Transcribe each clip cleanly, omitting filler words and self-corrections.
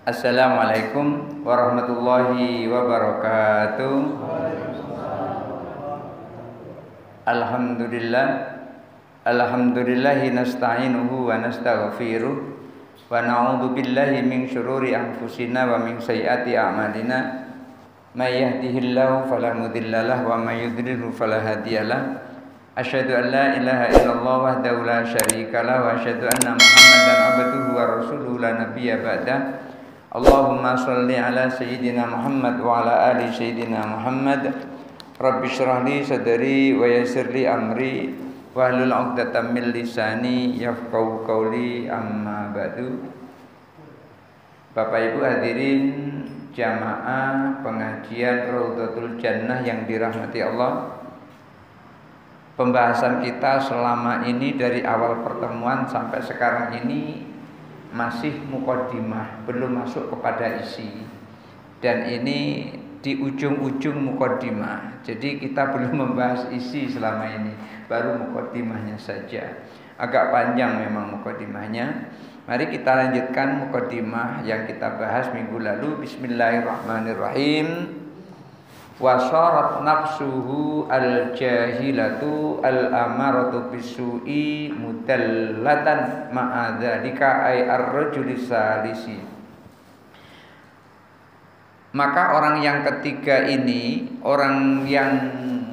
Assalamualaikum warahmatullahi wabarakatuh. Alhamdulillah. Alhamdulillahi nasta'inuhu wa nastaghfiruh wa na'udzu billahi min syururi anfusina wa min sayyiati a'malina. May yahdihillahu fala mudhillalah wa may yudhlilhu fala hadiyalah. Asyhadu an la ilaha illallah wahdahu la syarikalah wa asyhadu anna Muhammadan abduhu wa rasuluhu la nabiyya ba'dah. Allahumma shalli ala sayyidina Muhammad wa ala ali sayyidina Muhammad. Rabbi shrah li sadri wa yassir li amri wahlul 'uqdatam min lisani yafqahu qawli, amma ba'du. Bapak Ibu hadirin jamaah pengajian Raudhatul Jannah yang dirahmati Allah. Pembahasan kita selama ini dari awal pertemuan sampai sekarang ini masih muqaddimah, belum masuk kepada isi. Dan ini di ujung-ujung muqaddimah. Jadi kita belum membahas isi selama ini, baru muqaddimahnya saja. Agak panjang memang muqaddimahnya. Mari kita lanjutkan muqaddimah yang kita bahas minggu lalu. Bismillahirrahmanirrahim. Wasarat nafsuhu al-jahilatu al-amaratu bisu'i mudallatan ma'adzalika ay ar-rajulis salisi. Maka orang yang ketiga ini, orang yang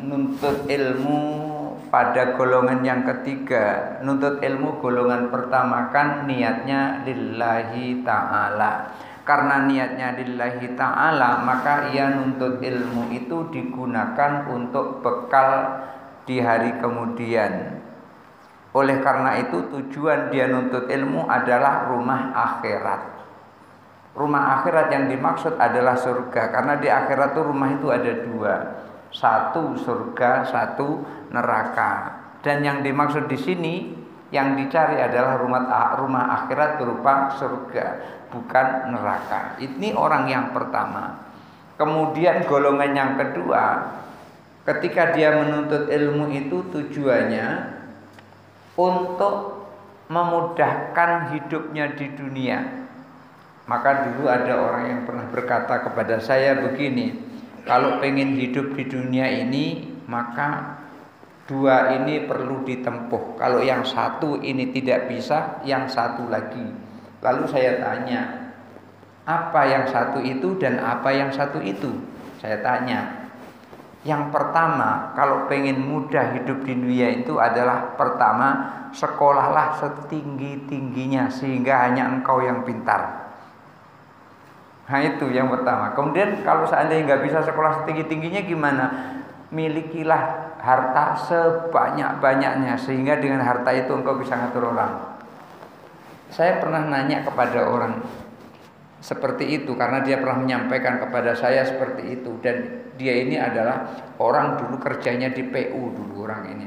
nuntut ilmu pada golongan yang ketiga, nuntut ilmu golongan pertama kan niatnya lillahi ta'ala. Karena niatnya lillahi ta'ala, maka ia nuntut ilmu itu digunakan untuk bekal di hari kemudian. Oleh karena itu tujuan dia nuntut ilmu adalah rumah akhirat. Rumah akhirat yang dimaksud adalah surga. Karena di akhirat itu rumah itu ada dua, satu surga, satu neraka. Dan yang dimaksud di sini yang dicari adalah rumah akhirat berupa surga, bukan neraka. Ini orang yang pertama. Kemudian golongan yang kedua, ketika dia menuntut ilmu itu tujuannya untuk memudahkan hidupnya di dunia. Maka dulu ada orang yang pernah berkata kepada saya begini, kalau pengen hidup di dunia ini, maka dua ini perlu ditempuh. Kalau yang satu ini tidak bisa, yang satu lagi. Lalu saya tanya, apa yang satu itu dan apa yang satu itu? Saya tanya. Yang pertama, kalau pengen mudah hidup di dunia itu adalah pertama, sekolahlah setinggi-tingginya sehingga hanya engkau yang pintar. Nah itu yang pertama. Kemudian kalau seandainya nggak bisa sekolah setinggi-tingginya gimana? Milikilah harta sebanyak-banyaknya sehingga dengan harta itu engkau bisa ngatur orang. Saya pernah nanya kepada orang seperti itu karena dia pernah menyampaikan kepada saya seperti itu, dan dia ini adalah orang dulu kerjanya di PU dulu orang ini.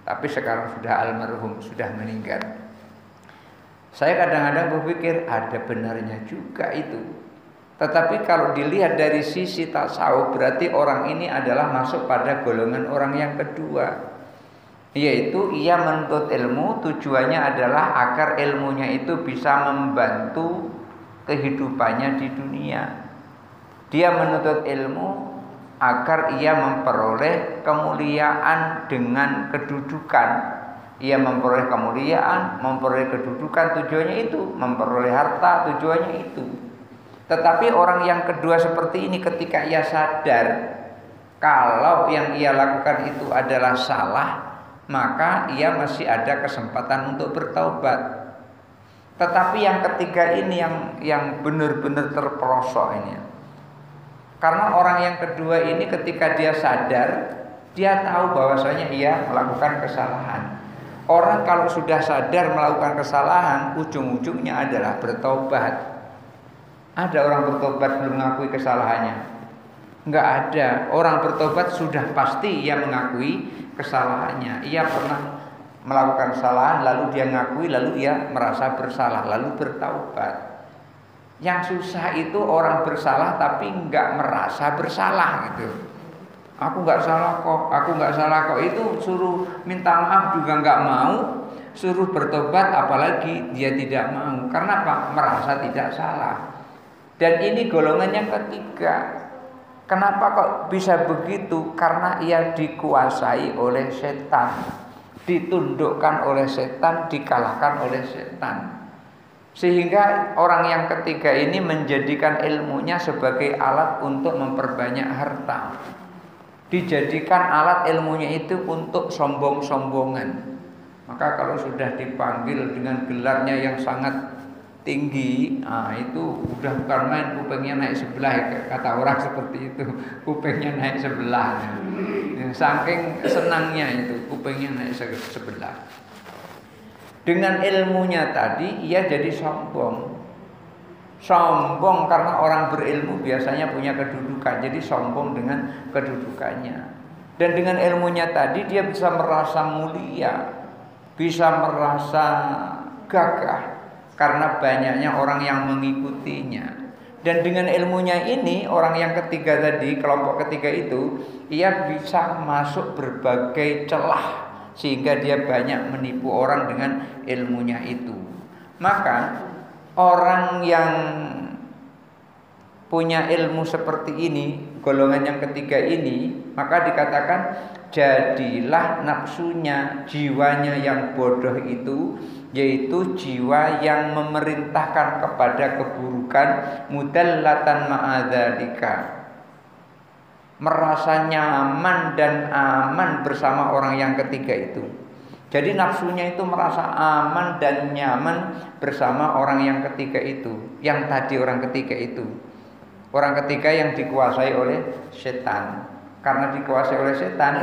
Tapi sekarang sudah almarhum, sudah meninggal. Saya kadang-kadang berpikir ada benarnya juga itu. Tetapi kalau dilihat dari sisi tasawuf, berarti orang ini adalah masuk pada golongan orang yang kedua, yaitu ia menuntut ilmu tujuannya adalah agar ilmunya itu bisa membantu kehidupannya di dunia. Dia menuntut ilmu agar ia memperoleh kemuliaan dengan kedudukan. Ia memperoleh kemuliaan, memperoleh kedudukan, tujuannya itu, memperoleh harta, tujuannya itu. Tetapi orang yang kedua seperti ini ketika ia sadar kalau yang ia lakukan itu adalah salah, maka ia masih ada kesempatan untuk bertaubat. Tetapi yang ketiga ini yang benar-benar terperosok ini. Karena orang yang kedua ini ketika dia sadar, dia tahu bahwasanya ia melakukan kesalahan. Orang kalau sudah sadar melakukan kesalahan, ujung-ujungnya adalah bertobat. Ada orang bertobat belum mengakui kesalahannya? Enggak ada. Orang bertobat sudah pasti ia mengakui kesalahannya. Ia pernah melakukan kesalahan, lalu dia mengakui, lalu ia merasa bersalah, lalu bertaubat. Yang susah itu orang bersalah tapi enggak merasa bersalah gitu. Aku enggak salah kok, itu suruh minta maaf juga enggak mau, suruh bertobat apalagi dia tidak mau. Karena apa? Merasa tidak salah. Dan ini golongan yang ketiga. Kenapa kok bisa begitu? Karena ia dikuasai oleh setan, ditundukkan oleh setan, dikalahkan oleh setan. Sehingga orang yang ketiga ini menjadikan ilmunya sebagai alat untuk memperbanyak harta. Dijadikan alat ilmunya itu untuk sombong-sombongan. Maka kalau sudah dipanggil dengan gelarnya yang sangat tinggi, itu udah bukan main, kupingnya naik sebelah, kata orang seperti itu, kupingnya naik sebelah. Saking senangnya itu, kupingnya naik sebelah. Dengan ilmunya tadi ia jadi sombong. Sombong karena orang berilmu biasanya punya kedudukan, jadi sombong dengan kedudukannya. Dan dengan ilmunya tadi dia bisa merasa mulia, bisa merasa gagah karena banyaknya orang yang mengikutinya. Dan dengan ilmunya ini, orang yang ketiga tadi, kelompok ketiga itu, ia bisa masuk berbagai celah sehingga dia banyak menipu orang dengan ilmunya itu. Maka orang yang punya ilmu seperti ini, golongan yang ketiga ini, maka dikatakan jadilah nafsunya, jiwanya yang bodoh itu, yaitu jiwa yang memerintahkan kepada keburukan, mudallatan ma'adzalika, merasa nyaman dan aman bersama orang yang ketiga itu. Jadi nafsunya itu merasa aman dan nyaman bersama orang yang ketiga itu. Yang tadi orang ketiga itu, orang ketiga yang dikuasai oleh setan. Karena dikuasai oleh setan,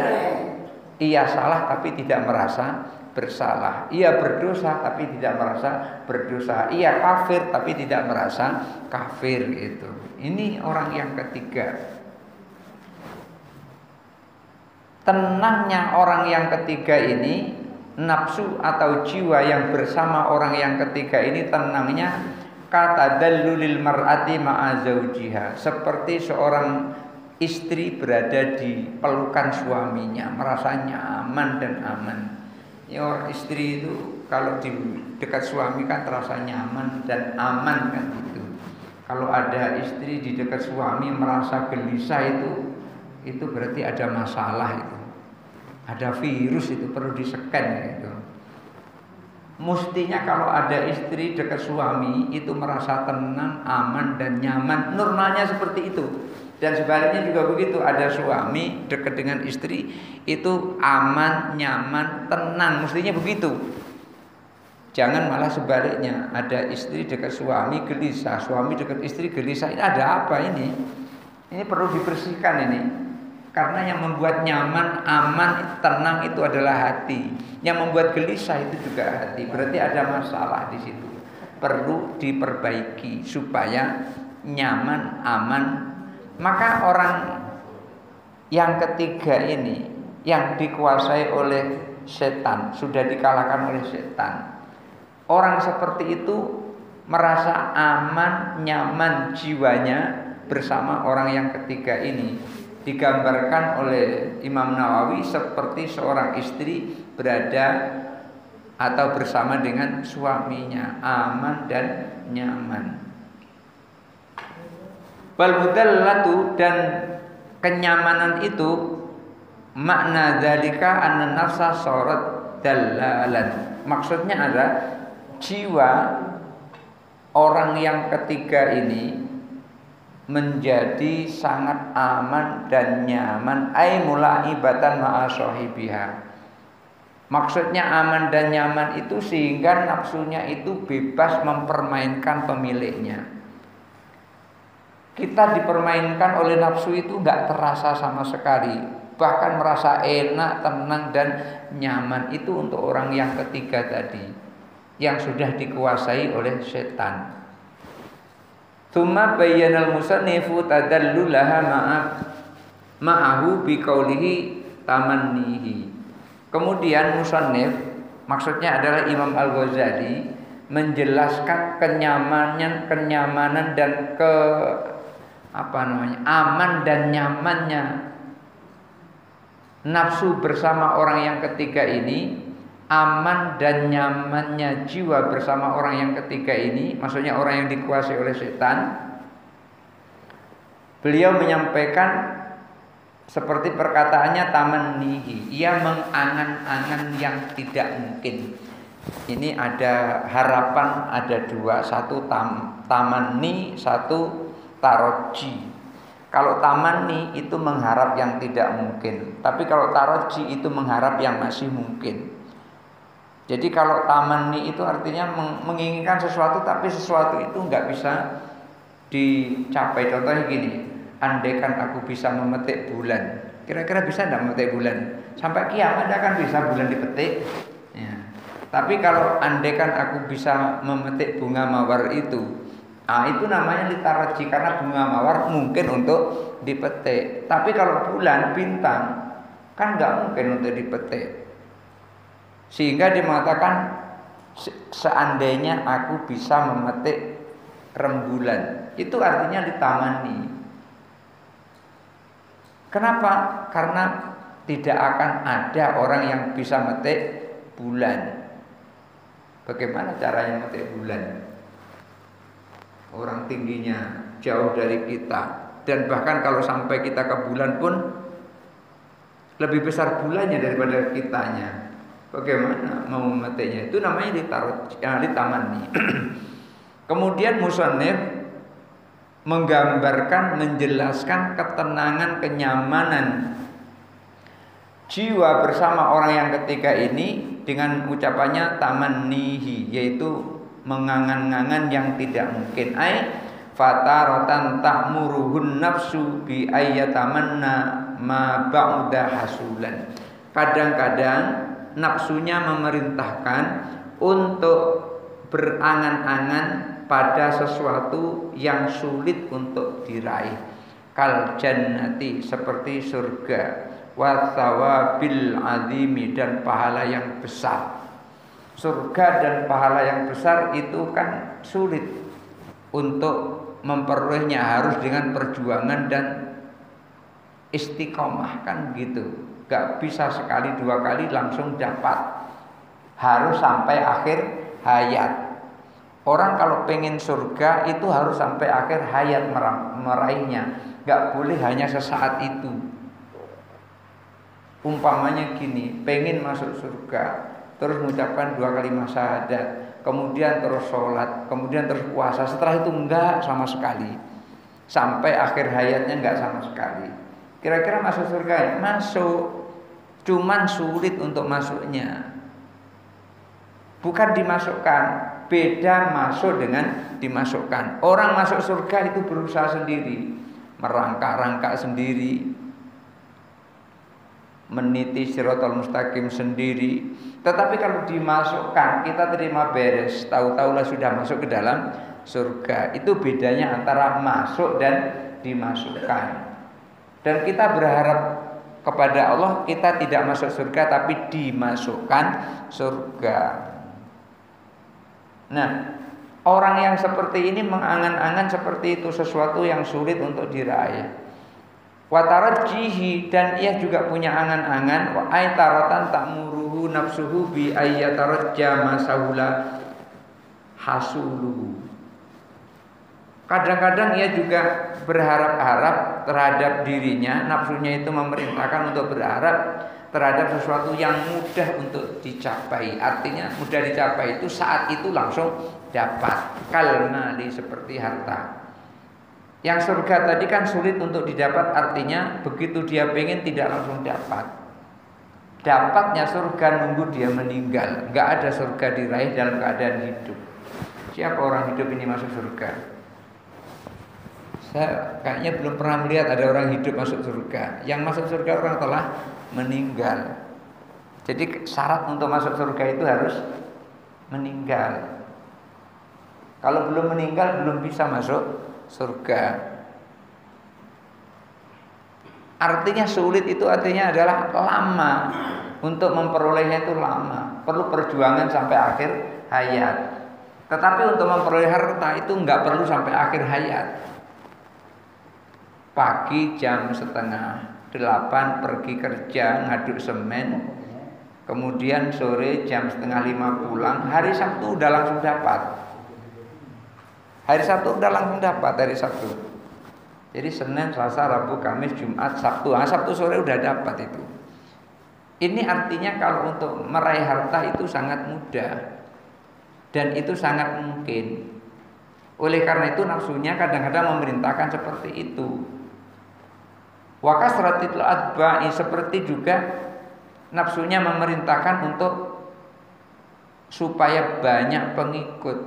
ia salah tapi tidak merasa bersalah. Ia berdosa tapi tidak merasa berdosa. Ia kafir tapi tidak merasa kafir itu. Ini orang yang ketiga. Tenangnya orang yang ketiga ini, nafsu atau jiwa yang bersama orang yang ketiga ini tenangnya kata dallulil mar'ati ma'a zaujiha, seperti seorang istri berada di pelukan suaminya, merasa nyaman dan aman. Ya, orang istri itu kalau di dekat suami kan terasa nyaman dan aman kan gitu. Kalau ada istri di dekat suami merasa gelisah, itu berarti ada masalah itu. Ada virus itu, perlu diseken gitu. Mestinya kalau ada istri dekat suami itu merasa tenang, aman dan nyaman, normalnya seperti itu. Dan sebaliknya juga begitu, ada suami dekat dengan istri itu aman, nyaman, tenang, mestinya begitu. Jangan malah sebaliknya, ada istri dekat suami gelisah, suami dekat istri gelisah. Ini ada apa ini? Ini perlu dibersihkan ini. Karena yang membuat nyaman, aman, tenang itu adalah hati. Yang membuat gelisah itu juga hati. Berarti ada masalah di situ. Perlu diperbaiki supaya nyaman, aman. Maka orang yang ketiga ini yang dikuasai oleh setan, sudah dikalahkan oleh setan. Orang seperti itu merasa aman, nyaman jiwanya bersama orang yang ketiga ini. Digambarkan oleh Imam Nawawi seperti seorang istri berada atau bersama dengan suaminya, aman dan nyaman. Wal mudallatu, dan kenyamanan itu makna dzalika anna nafsa sarat dallalan. Maksudnya adalah jiwa orang yang ketiga ini menjadi sangat aman dan nyaman, ay mulaibatan ma'a sahibiha. Maksudnya aman dan nyaman itu sehingga nafsunya itu bebas mempermainkan pemiliknya. Kita dipermainkan oleh nafsu itu enggak terasa sama sekali, bahkan merasa enak, tenang dan nyaman. Itu untuk orang yang ketiga tadi, yang sudah dikuasai oleh setan. Tsumma bayyanal musannifu tadallulaha ma'ahu biqaulihi tamannihi. Kemudian musannif, maksudnya adalah Imam Al-Ghazali, menjelaskan kenyamanan dan aman dan nyamannya nafsu bersama orang yang ketiga ini, aman dan nyamannya jiwa bersama orang yang ketiga ini, maksudnya orang yang dikuasai oleh setan, Beliau menyampaikan seperti perkataannya tamannihi, ia mengangan-angan yang tidak mungkin. Ini ada harapan, ada dua, satu tamanni, satu taroji. Kalau tamanni itu mengharap yang tidak mungkin, tapi kalau taroji itu mengharap yang masih mungkin. Jadi kalau tamanni itu artinya menginginkan sesuatu, tapi sesuatu itu nggak bisa dicapai. Contohnya gini, andaikan aku bisa memetik bulan, kira-kira bisa enggak memetik bulan? Sampai kiamat akan bisa bulan dipetik ya. Tapi kalau andaikan aku bisa memetik bunga mawar itu namanya litaraji, karena bunga mawar mungkin untuk dipetik. Tapi kalau bulan, bintang kan enggak mungkin untuk dipetik. Sehingga dia mengatakan seandainya aku bisa memetik rembulan, itu artinya ditamani. Kenapa? Karena tidak akan ada orang yang bisa metik bulan. Bagaimana caranya metik bulan? Orang tingginya jauh dari kita, dan bahkan kalau sampai kita ke bulan pun lebih besar bulannya daripada kitanya. Bagaimana mau memetiknya? Itu namanya ditamani. Kemudian musannif menggambarkan, menjelaskan ketenangan, kenyamanan jiwa bersama orang yang ketiga ini dengan ucapannya tamannihi, yaitu mengangan-angan yang tidak mungkin. Fataratan ta'muruhun nafsu bi ayyatamanna ma ba'da hasulan. Kadang-kadang nafsunya memerintahkan untuk berangan-angan pada sesuatu yang sulit untuk diraih. Kal jannati, seperti surga, wa thawabil azimi, dan pahala yang besar. Surga dan pahala yang besar itu kan sulit untuk memperolehnya, harus dengan perjuangan dan istiqomah, kan gitu. Gak bisa sekali dua kali langsung dapat, harus sampai akhir hayat. Orang kalau pengen surga itu harus sampai akhir hayat meraihnya, gak boleh hanya sesaat itu. Umpamanya gini, pengen masuk surga, terus mengucapkan 2 kalimat syahadat, kemudian terus sholat, kemudian terus puasa, setelah itu enggak sama sekali, sampai akhir hayatnya enggak sama sekali. Kira-kira masuk surga? Masuk, cuman sulit untuk masuknya. Bukan dimasukkan, beda masuk dengan dimasukkan. Orang masuk surga itu berusaha sendiri, merangkak-rangkak sendiri, meniti siratal mustaqim sendiri. Tetapi kalau dimasukkan, kita terima beres, tahu-tahulah sudah masuk ke dalam surga. Itu bedanya antara masuk dan dimasukkan. Dan kita berharap kepada Allah, kita tidak masuk surga tapi dimasukkan surga. Nah, orang yang seperti ini mengangan-angan seperti itu, sesuatu yang sulit untuk diraih. Watarajjihi, dan ia juga punya angan-angan, wa aitaratan ta'muruhu nafsuhu bi ayyatarajja masahula hasuluhu. Kadang-kadang ia juga berharap-harap terhadap dirinya, nafsunya itu memerintahkan untuk berharap terhadap sesuatu yang mudah untuk dicapai. Artinya mudah dicapai itu saat itu langsung dapat. Kalmali, seperti harta. Yang surga tadi kan sulit untuk didapat, artinya begitu dia pengen tidak langsung dapat. Dapatnya surga nunggu dia meninggal. Enggak ada surga diraih dalam keadaan hidup. Siapa orang hidup ini masuk surga? Saya kayaknya belum pernah melihat ada orang hidup masuk surga. Yang masuk surga orang telah meninggal. Jadi syarat untuk masuk surga itu harus meninggal. Kalau belum meninggal belum bisa masuk surga. Artinya sulit itu artinya adalah lama. Untuk memperolehnya itu lama, perlu perjuangan sampai akhir hayat. Tetapi untuk memperoleh harta itu enggak perlu sampai akhir hayat. Pagi jam 7:30 pergi kerja ngaduk semen, kemudian sore jam 4:30 pulang. Hari Sabtu udah langsung dapat. Hari Sabtu udah langsung dapat hari Sabtu. Jadi Senin, Selasa, Rabu, Kamis, Jumat, Sabtu. Nah, Sabtu sore udah dapat itu. Ini artinya kalau untuk meraih harta itu sangat mudah dan itu sangat mungkin. Oleh karena itu nafsunya kadang-kadang memerintahkan seperti itu. Wa kasratil atba'i, seperti juga nafsunya memerintahkan untuk supaya banyak pengikut,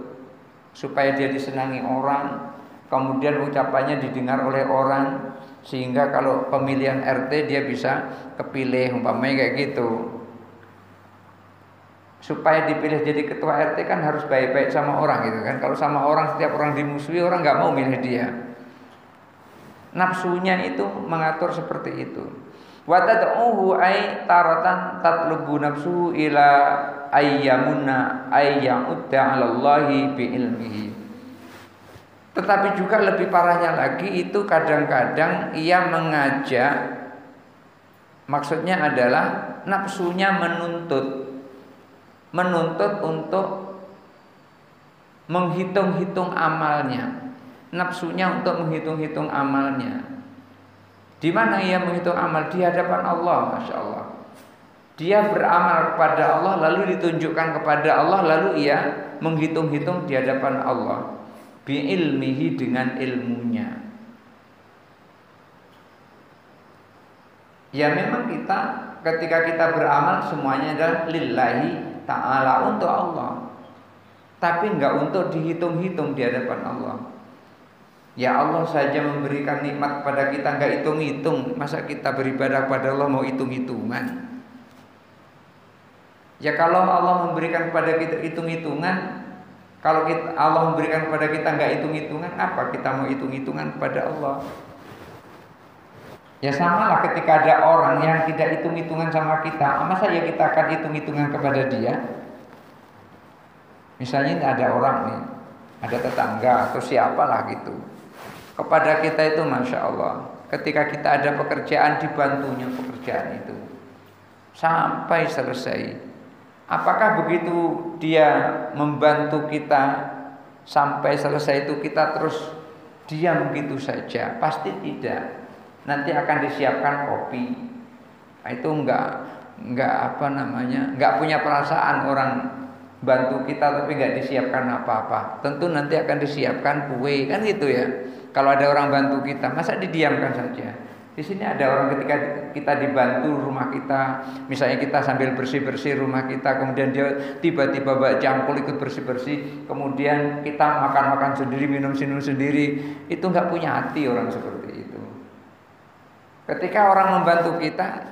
supaya dia disenangi orang, kemudian ucapannya didengar oleh orang, sehingga kalau pemilihan RT dia bisa kepilih, umpamanya kayak gitu. Supaya dipilih jadi ketua RT kan harus baik-baik sama orang gitu kan. Kalau sama orang, setiap orang dimusuhi, orang nggak mau milih dia. Nafsunya itu mengatur seperti itu. Wa tad'uhu ay taratan tatlubu nafsu ila ayyamunna ayyamudda 'ala Allahi bi ilmihi. Tetapi juga lebih parahnya lagi itu kadang-kadang ia mengajak, maksudnya adalah nafsunya menuntut untuk menghitung-hitung amalnya. Nafsunya untuk menghitung-hitung amalnya. Di mana ia menghitung amal? Di hadapan Allah, Masya Allah. Dia beramal kepada Allah, lalu ditunjukkan kepada Allah, lalu ia menghitung-hitung di hadapan Allah. Bi'ilmihi, dengan ilmunya. Ya memang kita ketika kita beramal semuanya adalah lillahi ta'ala, untuk Allah. Tapi enggak untuk dihitung-hitung di hadapan Allah. Ya Allah saja memberikan nikmat kepada kita, enggak hitung-hitung. Masa kita beribadah kepada Allah mau hitung-hitungan? Ya kalau Allah memberikan kepada kita hitung-hitungan, kalau Allah memberikan kepada kita enggak hitung-hitungan, apa kita mau hitung-hitungan kepada Allah? Ya samalah ketika ada orang yang tidak hitung-hitungan sama kita, masa ya kita akan hitung-hitungan kepada dia? Misalnya ada orang nih, ada tetangga atau siapalah gitu, kepada kita itu Masya Allah, ketika kita ada pekerjaan, dibantunya pekerjaan itu sampai selesai. Apakah begitu dia membantu kita sampai selesai itu kita terus diam begitu saja? Pasti tidak. Nanti akan disiapkan kopi. Nah, itu enggak punya perasaan orang bantu kita tapi enggak disiapkan apa-apa. Tentu nanti akan disiapkan kue, kan gitu ya. Kalau ada orang bantu kita, masa didiamkan saja? Di sini ada orang ketika kita dibantu rumah kita, misalnya kita sambil bersih-bersih rumah kita, kemudian dia tiba-tiba bawa jangkul ikut bersih-bersih, kemudian kita makan-makan sendiri, minum sendiri, itu enggak punya hati orang seperti itu. Ketika orang membantu kita,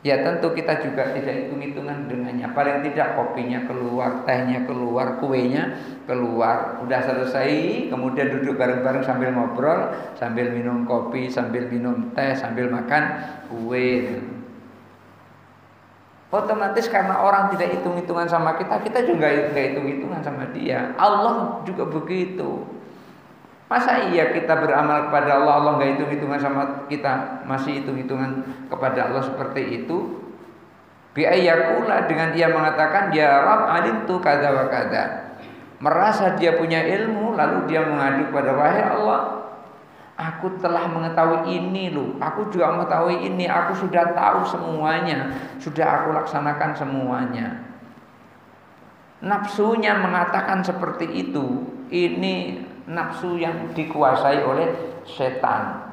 ya tentu kita juga tidak hitung-hitungan dengannya. Paling tidak kopinya keluar, tehnya keluar, kuenya keluar. Udah selesai, kemudian duduk bareng-bareng sambil ngobrol, sambil minum kopi, sambil minum teh, sambil makan kue. Otomatis karena orang tidak hitung-hitungan sama kita, kita juga tidak hitung-hitungan sama dia. Allah juga begitu. Masa iya kita beramal kepada Allah, Allah nggak hitung-hitungan sama kita, masih hitung-hitungan kepada Allah seperti itu? Bi'ayyakula, dengan dia mengatakan ya Rabb alimtu kada wa kada. Merasa dia punya ilmu, lalu dia mengadu kepada wahai Allah, aku telah mengetahui ini loh, aku juga mengetahui ini, aku sudah tahu semuanya, sudah aku laksanakan semuanya. Nafsunya mengatakan seperti itu, ini nafsu yang dikuasai oleh setan.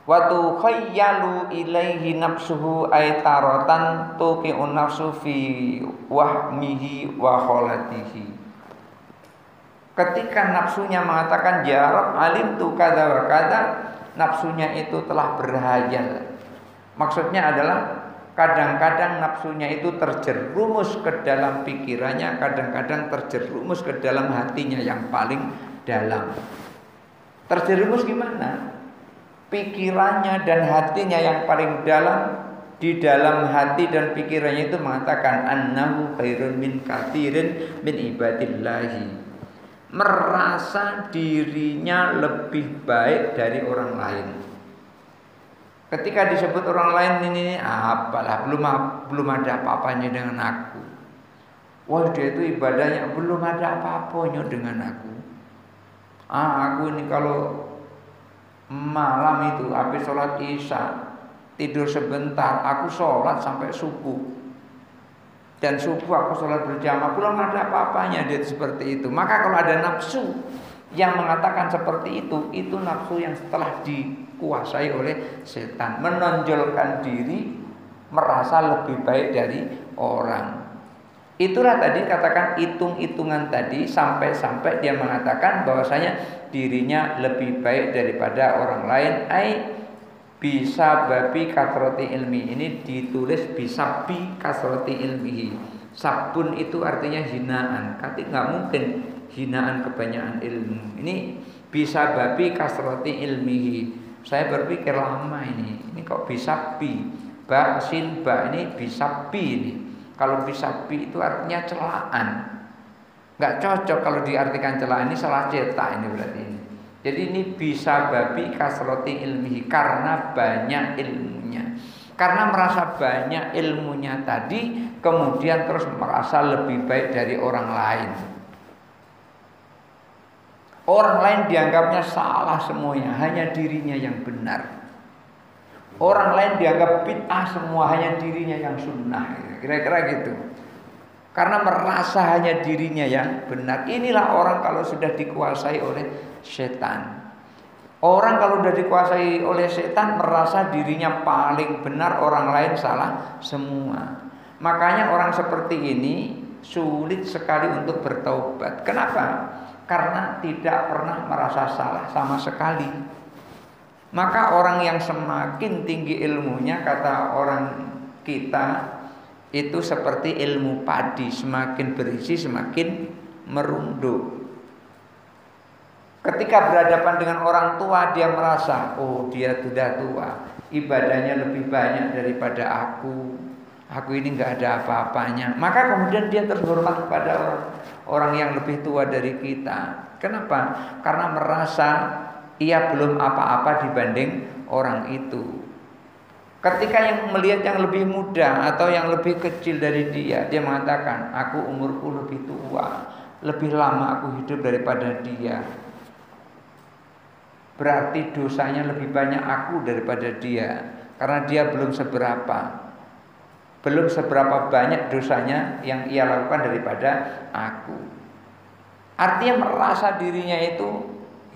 Wa tukhayyalu ilaihi nafsuhu ay taratan tuqi'un nafsu fi wahmihi wa kholatihi. Ketika nafsunya mengatakan ya Rabb alimtu kada wa kada, nafsunya itu telah berhayal. Maksudnya adalah kadang-kadang nafsunya itu terjerumus ke dalam pikirannya, kadang-kadang terjerumus ke dalam hatinya yang paling dalam. Terjerumus gimana? Pikirannya dan hatinya yang paling dalam, di dalam hati dan pikirannya itu mengatakan annahu khairun min katsirin min ibadillahi. Merasa dirinya lebih baik dari orang lain. Ketika disebut orang lain ini apalah, belum ada apa-apanya dengan aku. Wah dia itu ibadahnya belum ada apa-apanya dengan aku. Aku ini kalau malam itu habis sholat isya tidur sebentar, aku sholat sampai subuh. Dan subuh aku sholat berjamaah, belum ada apa-apanya dia seperti itu. Maka kalau ada nafsu yang mengatakan seperti itu nafsu yang setelah dikuasai oleh setan, menonjolkan diri, merasa lebih baik dari orang. Itulah tadi katakan hitung-hitungan tadi, sampai-sampai dia mengatakan bahwasanya dirinya lebih baik daripada orang lain. Bisa babi kasroti ilmi, ini ditulis bisa bi kasroti ilmihi. Sabun itu artinya hinaan, tapi nggak mungkin hinaan kebanyakan ilmu. Ini bisa babi kasroti ilmihi. Saya berpikir lama ini kok bisa bi, ba sin ba, ini bisa bi ini. Kalau bisa bi itu artinya celaan. Nggak cocok kalau diartikan celaan, ini salah cetak ini berarti ini. Jadi ini bisa babi kasroti ilmihi, karena banyak ilmunya. Karena merasa banyak ilmunya tadi, kemudian terus merasa lebih baik dari orang lain. Orang lain dianggapnya salah semuanya, hanya dirinya yang benar. Orang lain dianggap bid'ah semua, hanya dirinya yang sunnah. Kira-kira gitu. Karena merasa hanya dirinya yang benar. Inilah orang kalau sudah dikuasai oleh setan. Orang kalau sudah dikuasai oleh setan merasa dirinya paling benar, orang lain salah semua. Makanya orang seperti ini sulit sekali untuk bertaubat. Kenapa? Karena tidak pernah merasa salah sama sekali. Maka orang yang semakin tinggi ilmunya, kata orang kita, itu seperti ilmu padi, semakin berisi semakin merunduk. Ketika berhadapan dengan orang tua, dia merasa, oh dia sudah tua, ibadahnya lebih banyak daripada aku ini nggak ada apa-apanya. Maka kemudian dia terhormat pada orang yang lebih tua dari kita. Kenapa? Karena merasa ia belum apa-apa dibanding orang itu. Ketika yang melihat yang lebih muda atau yang lebih kecil dari dia mengatakan, aku umurku lebih tua, lebih lama aku hidup daripada dia. Berarti dosanya lebih banyak aku daripada dia, karena dia belum seberapa banyak dosanya yang ia lakukan daripada aku. Artinya merasa dirinya itu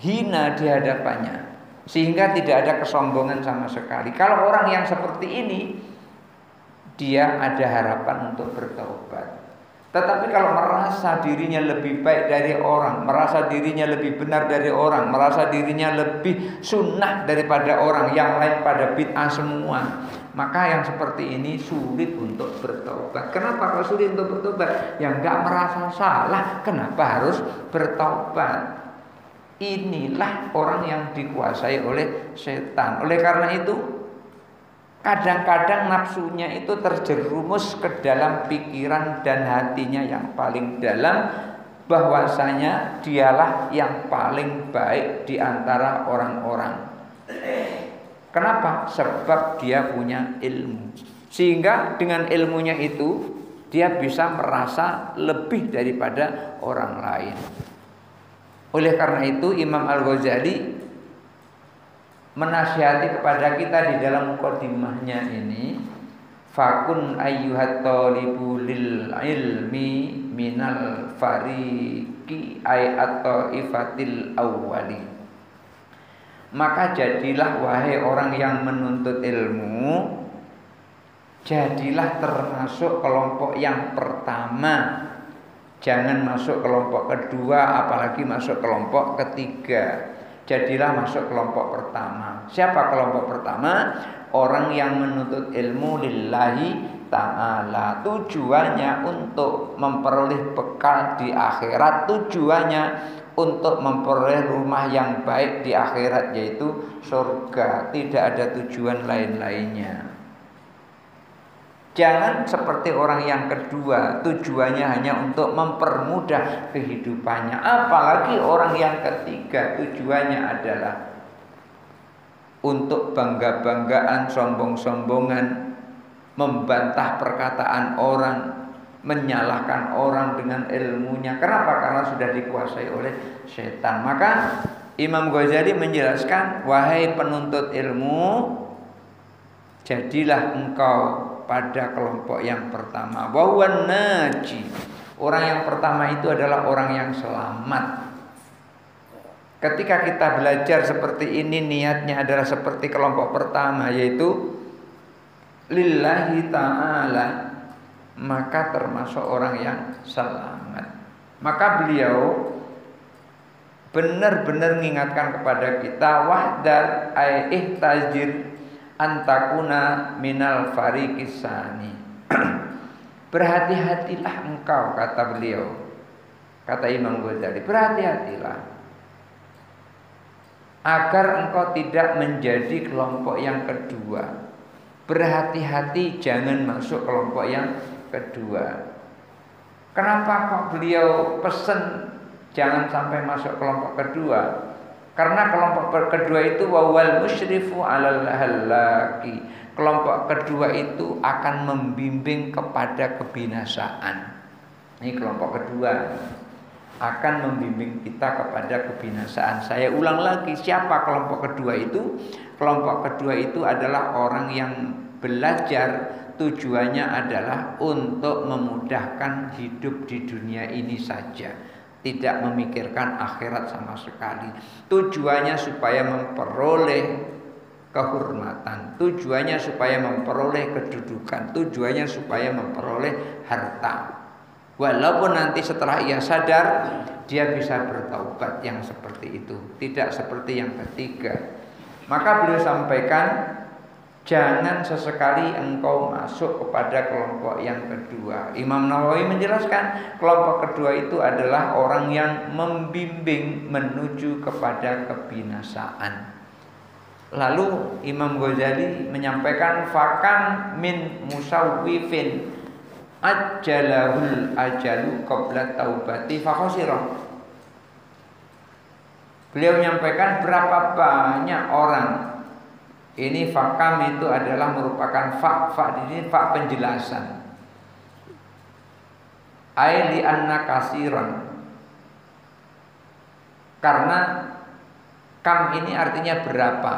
hina di hadapannya, sehingga tidak ada kesombongan sama sekali. Kalau orang yang seperti ini, dia ada harapan untuk bertaubat. Tetapi kalau merasa dirinya lebih baik dari orang, merasa dirinya lebih benar dari orang, merasa dirinya lebih sunnah daripada orang, yang lain pada bid'ah semua, maka yang seperti ini sulit untuk bertaubat. Kenapa kalau sulit untuk bertaubat? Yang nggak merasa salah, kenapa harus bertaubat? Inilah orang yang dikuasai oleh setan. Oleh karena itu, kadang-kadang nafsunya itu terjerumus ke dalam pikiran dan hatinya yang paling dalam, bahwasanya dialah yang paling baik di antara orang-orang. Kenapa? Sebab dia punya ilmu. Sehingga dengan ilmunya itu dia bisa merasa lebih daripada orang lain. Oleh karena itu Imam Al-Ghazali menasihati kepada kita di dalam muqaddimahnya ini, fakun ayyuhat talibu lil ilmi minal fariqi ayat ifatil awwali. Maka jadilah wahai orang yang menuntut ilmu, jadilah termasuk kelompok yang pertama. Jangan masuk kelompok kedua, apalagi masuk kelompok ketiga. Jadilah masuk kelompok pertama. Siapa kelompok pertama? Orang yang menuntut ilmu lillahi ta'ala. Tujuannya untuk memperoleh bekal di akhirat. Tujuannya untuk memperoleh rumah yang baik di akhirat, yaitu surga. Tidak ada tujuan lain-lainnya. Jangan seperti orang yang kedua, tujuannya hanya untuk mempermudah kehidupannya. Apalagi orang yang ketiga, tujuannya adalah untuk bangga-banggaan, sombong-sombongan, membantah perkataan orang, menyalahkan orang dengan ilmunya. Kenapa? Karena sudah dikuasai oleh setan. Maka Imam Ghazali menjelaskan, wahai penuntut ilmu, jadilah engkau pada kelompok yang pertama. Wa huwan naji. Orang yang pertama itu adalah orang yang selamat. Ketika kita belajar seperti ini, niatnya adalah seperti kelompok pertama, yaitu lillahi ta'ala, maka termasuk orang yang selamat. Maka beliau benar-benar mengingatkan kepada kita, wahdar ay ihtajir antakuna minal fariqisani. Berhati-hatilah engkau, kata beliau, kata Imam Ghazali, berhati-hatilah agar engkau tidak menjadi kelompok yang kedua. Berhati-hati jangan masuk kelompok yang kedua. Kenapa kok beliau pesen jangan sampai masuk kelompok kedua? Karena kelompok kedua itu wawal musyrifu alal halaki. Kelompok kedua itu akan membimbing kepada kebinasaan. Ini kelompok kedua akan membimbing kita kepada kebinasaan. Saya ulang lagi, siapa kelompok kedua itu? Kelompok kedua itu adalah orang yang belajar tujuannya adalah untuk memudahkan hidup di dunia ini saja, tidak memikirkan akhirat sama sekali. Tujuannya supaya memperoleh kehormatan, tujuannya supaya memperoleh kedudukan, tujuannya supaya memperoleh harta. Walaupun nanti setelah ia sadar, dia bisa bertaubat yang seperti itu, tidak seperti yang ketiga. Maka beliau sampaikan, jangan sesekali engkau masuk kepada kelompok yang kedua. Imam Nawawi menjelaskan, kelompok kedua itu adalah orang yang membimbing menuju kepada kebinasaan. Lalu Imam Ghazali menyampaikan, fakam min musawwifin ajalahul ajalu qabla taubati fakhosirah. Beliau menyampaikan berapa banyak orang. Ini fakam itu adalah merupakan fa ini fa penjelasan. Ai li anna kasiran. Karena kam ini artinya berapa.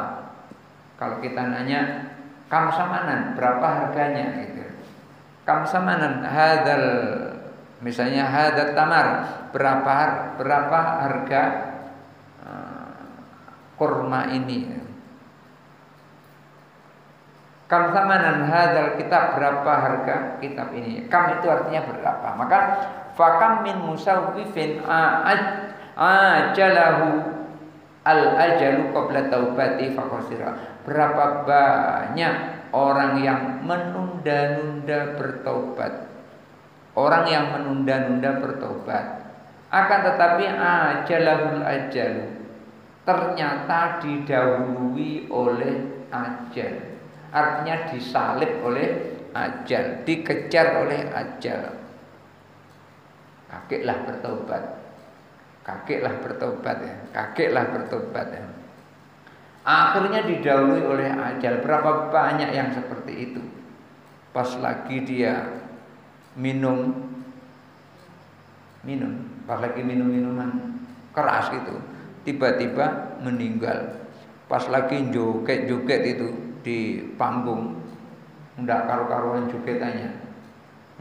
Kalau kita nanya kam samanan, berapa harganya gitu. Kam samanan hadal, misalnya hadat tamar, berapa harga kurma ini. Kam samanan hadal kitab, berapa harga kitab ini. Kam itu artinya berapa. Maka fakam min musawwifin ajalahu al ajalu qabla taubati fakhosira. Berapa banyak orang yang menunda-nunda bertobat. Orang yang menunda-nunda bertobat. Akan tetapi ajalahul ajalu, ternyata didahului oleh ajal. Artinya disalib oleh ajal, dikejar oleh ajal. Kakeklah bertobat. Kakeklah bertobat ya. Kakeklah bertobat ya. Akhirnya didahului oleh ajal. Berapa banyak yang seperti itu. Pas lagi dia minum, pas lagi minum minuman keras itu, tiba-tiba meninggal. Pas lagi joget-joget itu di panggung, ndak karu-karuan jogetannya,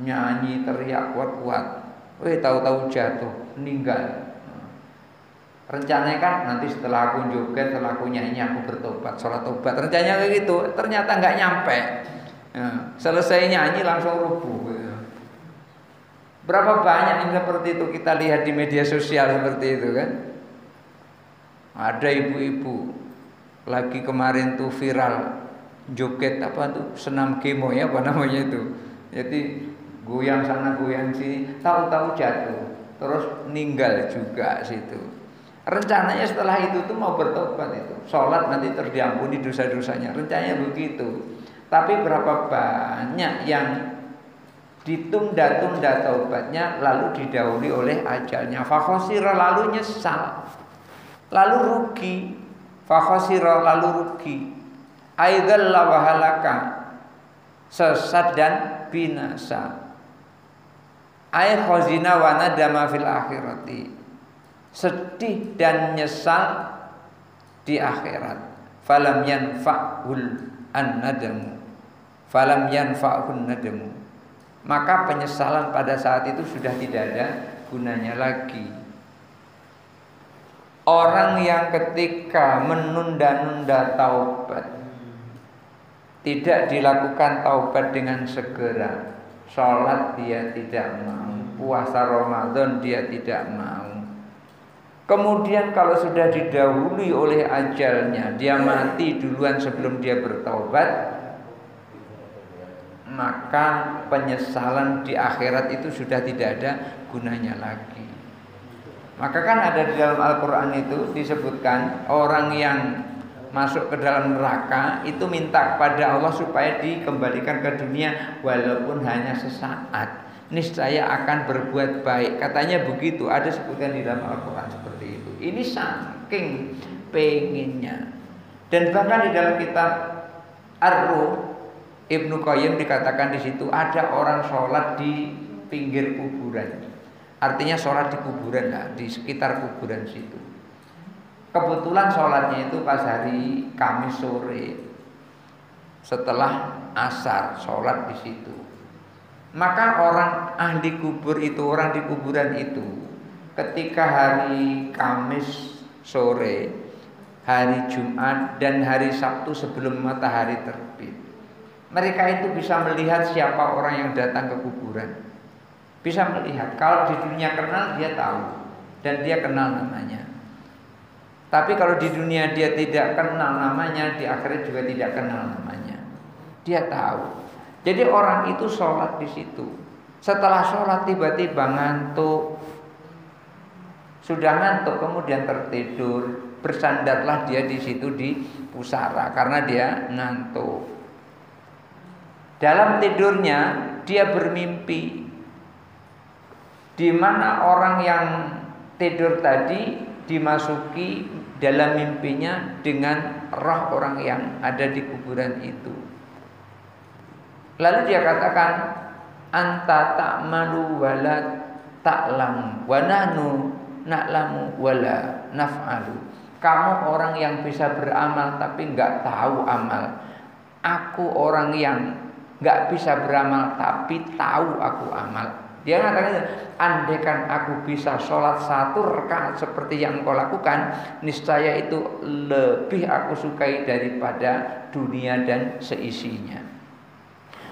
nyanyi teriak kuat-kuat, tahu-tahu jatuh, meninggal. Rencananya kan nanti setelah aku joget, setelah aku nyanyi, aku bertobat, sholat tobat. Rencananya kayak gitu, ternyata nggak nyampe. Selesai nyanyi langsung rubuh. Berapa banyak yang seperti itu kita lihat di media sosial seperti itu kan? Ada ibu-ibu lagi kemarin tuh viral joget apa tuh senam kemo ya, apa namanya itu. Jadi goyang sana goyang sini, tahu-tahu jatuh, terus meninggal juga situ. Rencananya setelah itu tuh mau bertobat itu, sholat nanti terdiampuni dosa-dosanya. Rencananya begitu. Tapi berapa banyak yang ditunda-tunda taubatnya, lalu didahului oleh ajalnya. Fakhosira, lalu nyesal, lalu rugi. Fakhosira, lalu rugi. Aidalla wa halaka, sesat dan binasa. Ai khazina wa nadama fil akhirati. Sedih dan nyesal di akhirat. Falam yanfa'ul an-nadamu. Falam yanfa'un nadamu. Maka penyesalan pada saat itu sudah tidak ada gunanya lagi. Orang yang ketika menunda-nunda taubat, tidak dilakukan taubat dengan segera, sholat dia tidak mau, puasa Ramadan dia tidak mau. Kemudian kalau sudah didahului oleh ajalnya, dia mati duluan sebelum dia bertaubat, maka penyesalan di akhirat itu sudah tidak ada gunanya lagi. Maka kan ada di dalam Al-Quran itu disebutkan orang yang masuk ke dalam neraka itu minta kepada Allah supaya dikembalikan ke dunia walaupun hanya sesaat. Niscaya akan berbuat baik. Katanya begitu, ada sebutan di dalam Al-Quran seperti itu. Ini saking pengennya. Dan bahkan di dalam kitab Ar-Ruh, Ibnu Qayyim dikatakan di situ ada orang sholat di pinggir kuburan. Artinya sholat di kuburan lah, di sekitar kuburan situ. Kebetulan sholatnya itu pas hari Kamis sore, setelah asar sholat di situ. Maka orang ahli kubur itu, orang di kuburan itu, ketika hari Kamis sore, hari Jumat dan hari Sabtu sebelum matahari terbit, mereka itu bisa melihat siapa orang yang datang ke kuburan. Bisa melihat. Kalau di dunia kenal dia tahu dan dia kenal namanya. Tapi kalau di dunia dia tidak kenal namanya, di akhirat juga tidak kenal namanya. Dia tahu. Jadi orang itu sholat di situ. Setelah sholat tiba-tiba ngantuk. Sudah ngantuk kemudian tertidur. Bersandarlah dia di situ di pusara karena dia ngantuk. Dalam tidurnya dia bermimpi, di mana orang yang tidur tadi dimasuki dalam mimpinya dengan roh orang yang ada di kuburan itu. Lalu dia katakan, anta ta'malu wala ta'lamu wa nahnu na'lamu wala naf'alu. Kamu orang yang bisa beramal tapi enggak tahu amal. Aku orang yang enggak bisa beramal tapi tahu aku amal. Dia mengatakan, andaikan aku bisa sholat 1 rakaat seperti yang engkau lakukan, niscaya itu lebih aku sukai daripada dunia dan seisinya.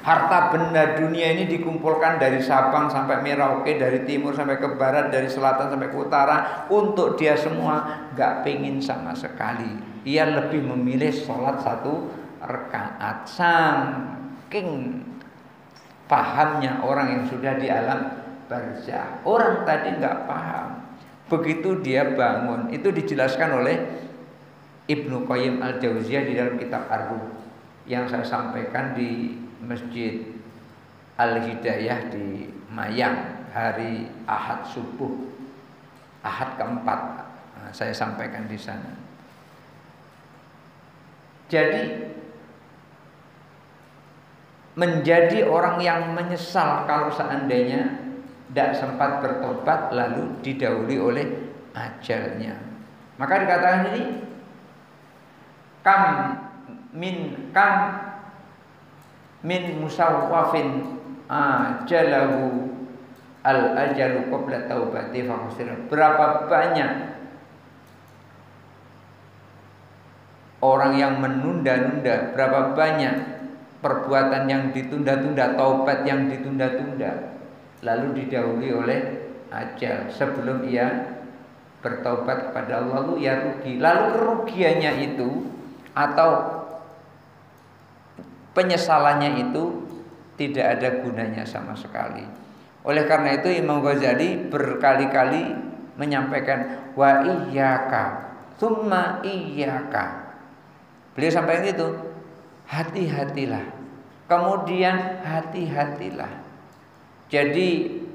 Harta benda dunia ini dikumpulkan dari Sabang sampai Merauke, dari timur sampai ke barat, dari selatan sampai ke utara. Untuk dia semua gak pengen sama sekali. Ia lebih memilih sholat 1 rakaat. Saking pahamnya orang yang sudah di alam barzah. Orang tadi nggak paham. Begitu dia bangun, itu dijelaskan oleh Ibnu Qayyim Al-Jauziyah di dalam kitab Ar-Ruh yang saya sampaikan di Masjid Al-Hidayah di Mayang hari Ahad subuh, Ahad keempat. Nah, saya sampaikan di sana. Jadi menjadi orang yang menyesal kalau seandainya tidak sempat bertobat lalu didahului oleh ajalnya. Maka dikatakan ini kam min musawwafin ajalahu al ajalu qabla taubati fa khusira. Berapa banyak orang yang menunda-nunda, berapa banyak perbuatan yang ditunda-tunda, taubat yang ditunda-tunda, lalu didahului oleh ajal sebelum ia bertaubat kepada Allah, lalu ia rugi. Lalu kerugiannya itu atau penyesalannya itu tidak ada gunanya sama sekali. Oleh karena itu Imam Ghazali berkali-kali menyampaikan wa iyyaka tsumma iyyaka. Beliau sampaikan itu, hati-hatilah, kemudian hati-hatilah. Jadi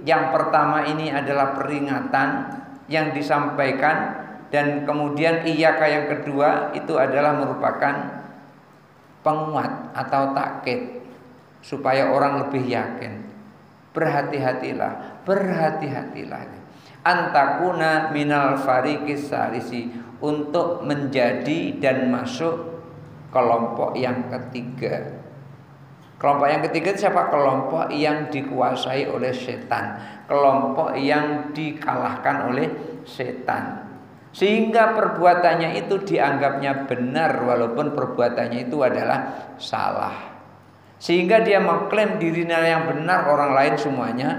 yang pertama ini adalah peringatan yang disampaikan, dan kemudian iyyaka yang kedua itu adalah merupakan penguat atau takkid supaya orang lebih yakin. Berhati-hatilah, berhati-hatilah. Antakuna minal fariqis salisi, untuk menjadi dan masuk kelompok yang ketiga. Kelompok yang ketiga itu siapa? Kelompok yang dikuasai oleh setan, kelompok yang dikalahkan oleh setan, sehingga perbuatannya itu dianggapnya benar walaupun perbuatannya itu adalah salah. Sehingga dia mengklaim dirinya yang benar, orang lain semuanya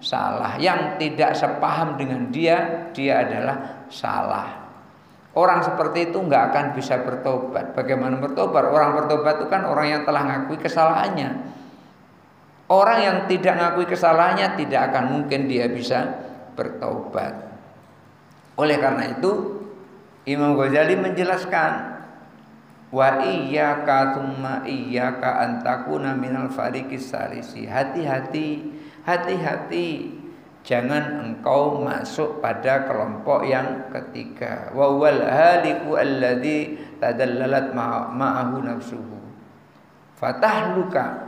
salah. Yang tidak sepaham dengan dia adalah salah. Orang seperti itu nggak akan bisa bertobat. Bagaimana bertobat? Orang bertobat itu kan orang yang telah ngakui kesalahannya. Orang yang tidak ngakui kesalahannya tidak akan mungkin dia bisa bertobat. Oleh karena itu Imam Ghazali menjelaskan, wa iyyaka tsumma iyyaka an takuna minal fariqis salisi. Hati-hati, hati-hati, jangan engkau masuk pada kelompok yang ketiga. Wa wal haliku alladzi tadallalat ma'ahu nafsuhu fatahluka.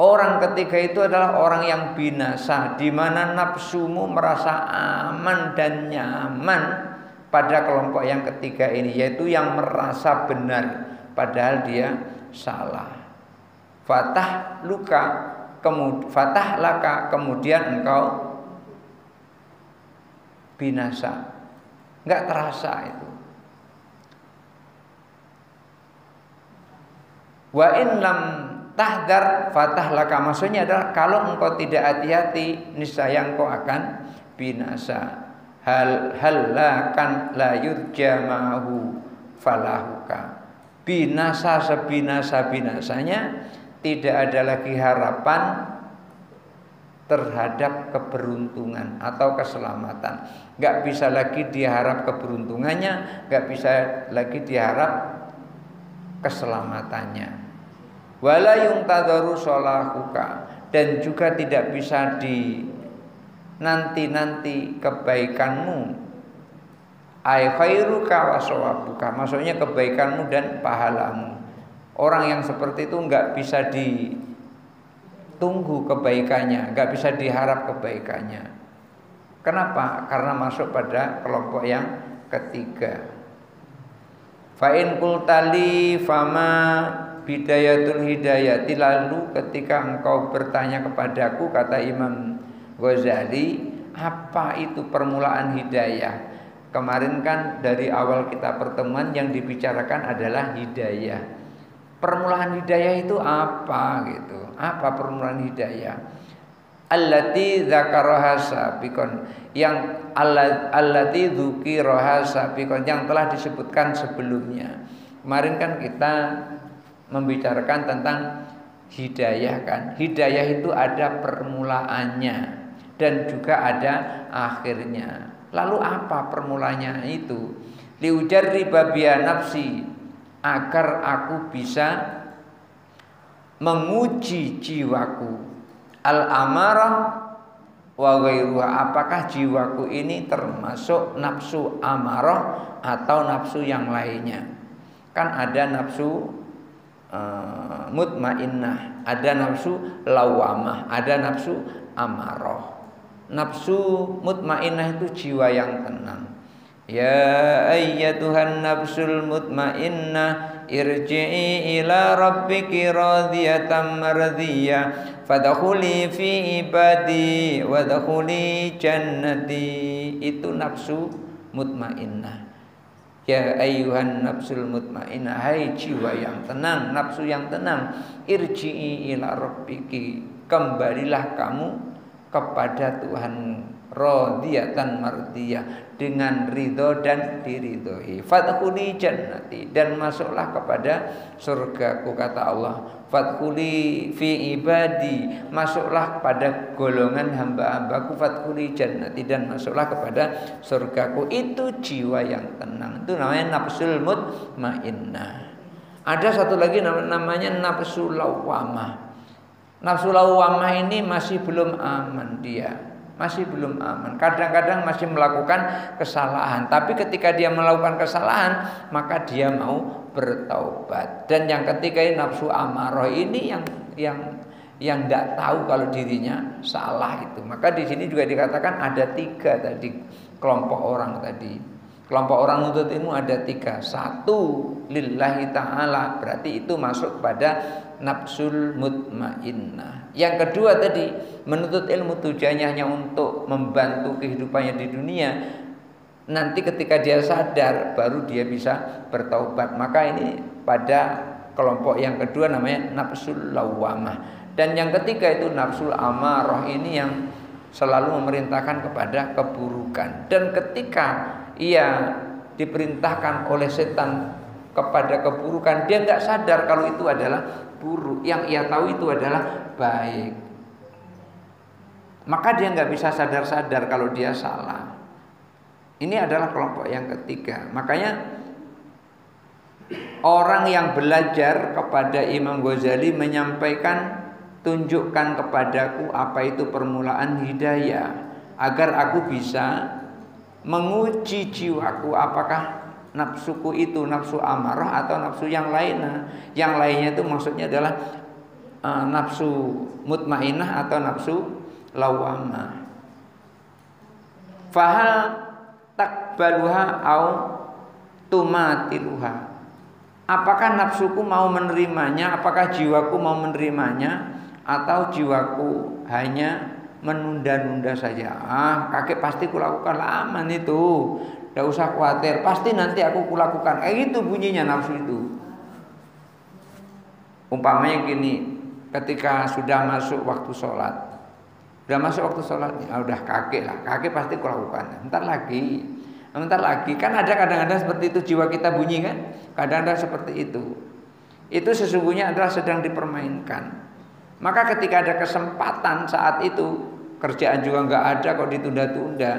Orang ketiga itu adalah orang yang binasa, di mana nafsumu merasa aman dan nyaman pada kelompok yang ketiga ini, yaitu yang merasa benar padahal dia salah. Fatahluka, fatah laka, kemudian engkau binasa, nggak terasa itu. Wa in lam tahdar fatah laka, maksudnya adalah kalau engkau tidak hati-hati niscaya engkau akan binasa. Halakan la yurja ma'ahu falahuka, binasa sebinasa-binasanya, tidak ada lagi harapan terhadap keberuntungan atau keselamatan. Gak bisa lagi diharap keberuntungannya, gak bisa lagi diharap keselamatannya. Wala yuntadharu sholahuka, dan juga tidak bisa nanti kebaikanmu. Ai khairuka wa shawabuka, maksudnya kebaikanmu dan pahalamu. Orang yang seperti itu nggak bisa ditunggu kebaikannya, nggak bisa diharap kebaikannya. Kenapa? Karena masuk pada kelompok yang ketiga. Fa in qultali fama bidayatul hidayati, lalu ketika engkau bertanya kepadaku, kata Imam Ghazali, apa itu permulaan hidayah? Kemarin kan dari awal kita pertemuan yang dibicarakan adalah hidayah. Permulaan hidayah itu apa gitu? Apa permulaan hidayah? Allati dzakaraha sabiqan, yang allati dzukiraha sabiqan, yang telah disebutkan sebelumnya. Kemarin kan kita membicarakan tentang hidayah kan. Hidayah itu ada permulaannya dan juga ada akhirnya. Lalu apa permulanya itu? Liujarriba biya nafsi, agar aku bisa menguji jiwaku, al-amarah wa ghairuha, apakah jiwaku ini termasuk nafsu amarah atau nafsu yang lainnya. Kan ada nafsu mutmainnah, ada nafsu lawamah, ada nafsu amarah. Nafsu mutmainnah itu jiwa yang tenang. Ya ayyatuhan nafsul mutmainnah, irji'i ila rabbiki radiyatan mardiyah, fadkhuli fi ibadi wadkhuli jannati. Itu nafsu mutmainnah. Ya ayyuhan nafsul mutmainnah, hai jiwa yang tenang, nafsu yang tenang, irji'i ila rabbiki, kembalilah kamu kepada Tuhanmu, radiyatan mardiyah, dengan ridho dan diridhoi. Fadkhuli jannati, dan masuklah kepada surgaku, kata Allah. Fadkhuli fi ibadi, masuklah kepada golongan hamba-hambaku. Fadkhuli jannati, dan masuklah kepada surgaku. Itu jiwa yang tenang, itu namanya nafsul mutmainnah. Ada satu lagi namanya nafsu lawamah. Nafsu lawamah ini masih belum aman, dia masih belum aman. Kadang-kadang masih melakukan kesalahan, tapi ketika dia melakukan kesalahan maka dia mau bertaubat. Dan yang ketiga ini nafsu amarah, ini yang tidak tahu kalau dirinya salah itu. Maka di sini juga dikatakan ada 3 tadi kelompok orang tadi. Kelompok orang menuntut ilmu ada 3. 1 lillahi ta'ala, berarti itu masuk pada nafsul mutmainnah. Yang kedua tadi menuntut ilmu tujuannya hanya untuk membantu kehidupannya di dunia. Nanti ketika dia sadar baru dia bisa bertaubat. Maka ini pada kelompok yang kedua namanya nafsul lawamah. Dan yang ketiga itu nafsul amarah, ini yang selalu memerintahkan kepada keburukan. Dan ketika ia diperintahkan oleh setan kepada keburukan, dia nggak sadar kalau itu adalah buruk. Yang ia tahu itu adalah baik. Maka dia nggak bisa sadar-sadar kalau dia salah. Ini adalah kelompok yang ketiga. Makanya orang yang belajar kepada Imam Ghazali menyampaikan, tunjukkan kepadaku apa itu permulaan hidayah, agar aku bisa menguji jiwaku apakah nafsuku itu nafsu amarah atau nafsu yang lainnya. Yang lainnya itu maksudnya adalah nafsu mutmainah atau nafsu lawamah. Fahal takbaluha au tumatiluha. Apakah nafsuku mau menerimanya, apakah jiwaku mau menerimanya, atau jiwaku hanya menunda-nunda saja. Kakek pasti kulakukan, aman itu, tidak usah khawatir, pasti nanti aku kulakukan. Itu bunyinya nafsu itu. Umpamanya gini, ketika sudah masuk waktu sholat, udah kakek lah, kakek pasti kulakukan. Bentar lagi, kan ada kadang-kadang seperti itu jiwa kita bunyi kan, kadang-kadang seperti itu. Itu sesungguhnya adalah sedang dipermainkan. Maka ketika ada kesempatan saat itu, kerjaan juga nggak ada kok ditunda-tunda,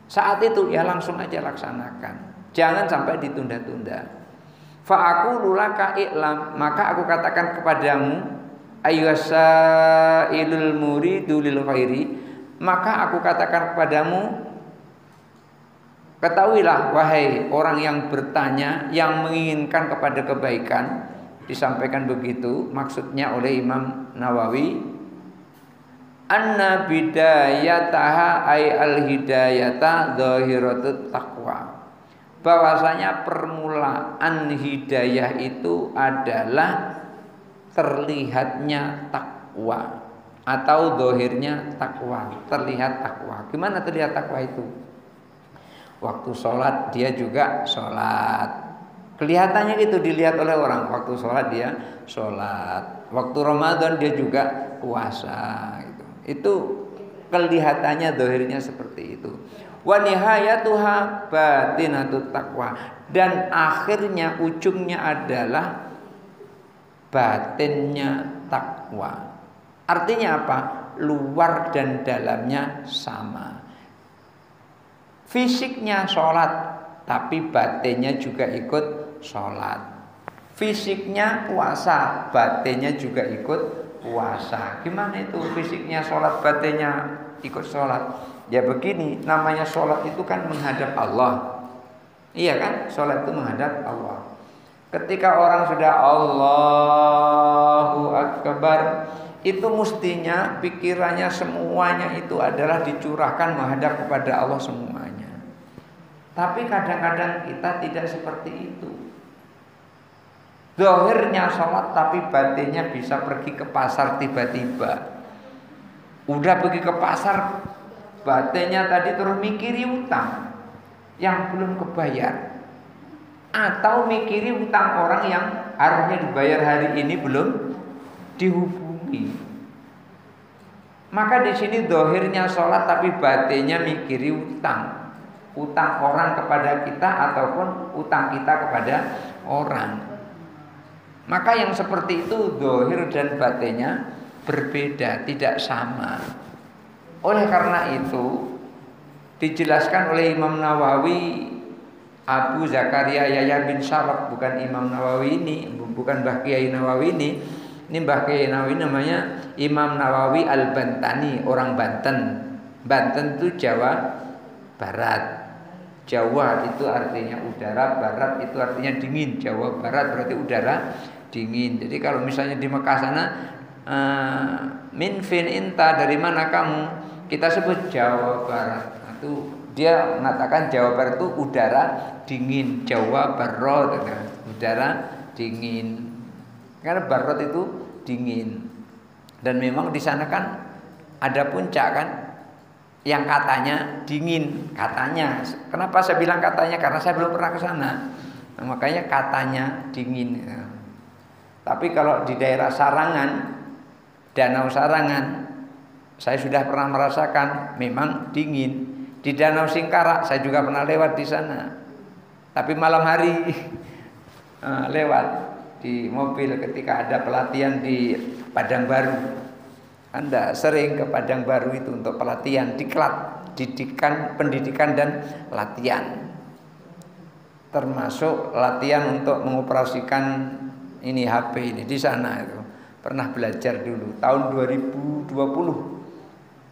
saat itu ya langsung aja laksanakan, jangan sampai ditunda-tunda. Fa'aqulu laka i'lam, maka aku katakan kepadamu, ayyusailul muridu lil khairi, maka aku katakan kepadamu, ketahuilah wahai orang yang bertanya, yang menginginkan kepada kebaikan. Disampaikan begitu maksudnya oleh Imam Nawawi, anna bidayataha ay al-hidayata dhahiratut taqwa, bahwasanya permulaan hidayah itu adalah terlihatnya takwa atau zahirnya takwa, terlihat takwa. Gimana terlihat takwa itu? Waktu sholat dia juga sholat, kelihatannya gitu dilihat oleh orang. Waktu sholat dia sholat, waktu Ramadan dia juga puasa gitu. Itu kelihatannya zahirnya seperti itu. Wa nihayatuha batinatut taqwa, dan akhirnya ujungnya adalah batinnya takwa. Artinya apa? Luar dan dalamnya sama. Fisiknya sholat, tapi batinnya juga ikut sholat. Fisiknya puasa, batinnya juga ikut puasa. Gimana itu fisiknya sholat, batinnya ikut sholat? Ya begini, namanya sholat itu kan menghadap Allah. Iya kan, sholat itu menghadap Allah. Ketika orang sudah Allahu Akbar, itu mestinya pikirannya semuanya itu adalah dicurahkan menghadap kepada Allah semuanya. Tapi kadang-kadang kita tidak seperti itu. Zahirnya sholat tapi batinnya bisa pergi ke pasar tiba-tiba. Udah pergi ke pasar, batinnya tadi terus mikiri utang yang belum kebayar, atau mikiri utang orang yang harusnya dibayar hari ini belum dihubungi. Maka di sini zahirnya sholat tapi batinnya mikiri utang. Utang orang kepada kita ataupun utang kita kepada orang. Maka yang seperti itu zahir dan batinnya berbeda, tidak sama. Oleh karena itu dijelaskan oleh Imam Nawawi, Abu Zakaria Yahya bin Syaraf, bukan Imam Nawawi ini, bukan Mbah Kiai Nawawi ini. Ini Mbah Kiai Nawawi namanya Imam Nawawi Al-Bantani, orang Banten. Banten itu Jawa Barat. Jawa itu artinya udara, Barat itu artinya dingin. Jawa Barat berarti udara dingin. Jadi kalau misalnya di Mekah sana Min fin inta, dari mana kamu? Kita sebut Jawa Barat. Nah, itu dia mengatakan Jawa Barat itu udara dingin. Jawa Barat, udara dingin. Karena Barat itu dingin. Dan memang di sana kan ada puncak kan, yang katanya dingin, katanya. Kenapa saya bilang katanya? Karena saya belum pernah ke sana. Nah, makanya katanya dingin. Tapi kalau di daerah Sarangan, Danau Sarangan, saya sudah pernah merasakan memang dingin. Di Danau Singkarak saya juga pernah lewat di sana. Tapi malam hari lewat di mobil ketika ada pelatihan di Padang Baru. Anda sering ke Padang Baru itu untuk pelatihan, diklat, pendidikan dan latihan. Termasuk latihan untuk mengoperasikan ini HP ini di sana itu. Pernah belajar dulu tahun 2020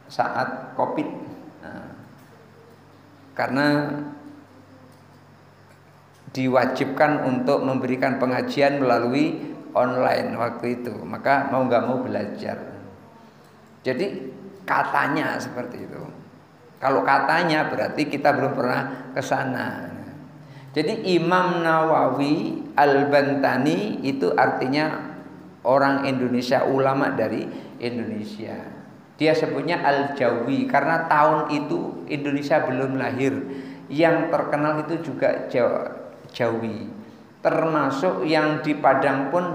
saat Covid. Nah, karena diwajibkan untuk memberikan pengajian melalui online waktu itu, maka mau nggak mau belajar. Jadi katanya seperti itu. Kalau katanya berarti kita belum pernah ke sana. Jadi Imam Nawawi Al-Bantani itu artinya orang Indonesia, ulama dari Indonesia. Dia sebutnya Al-Jawi karena tahun itu Indonesia belum lahir. Yang terkenal itu juga Jawi. Termasuk yang di Padang pun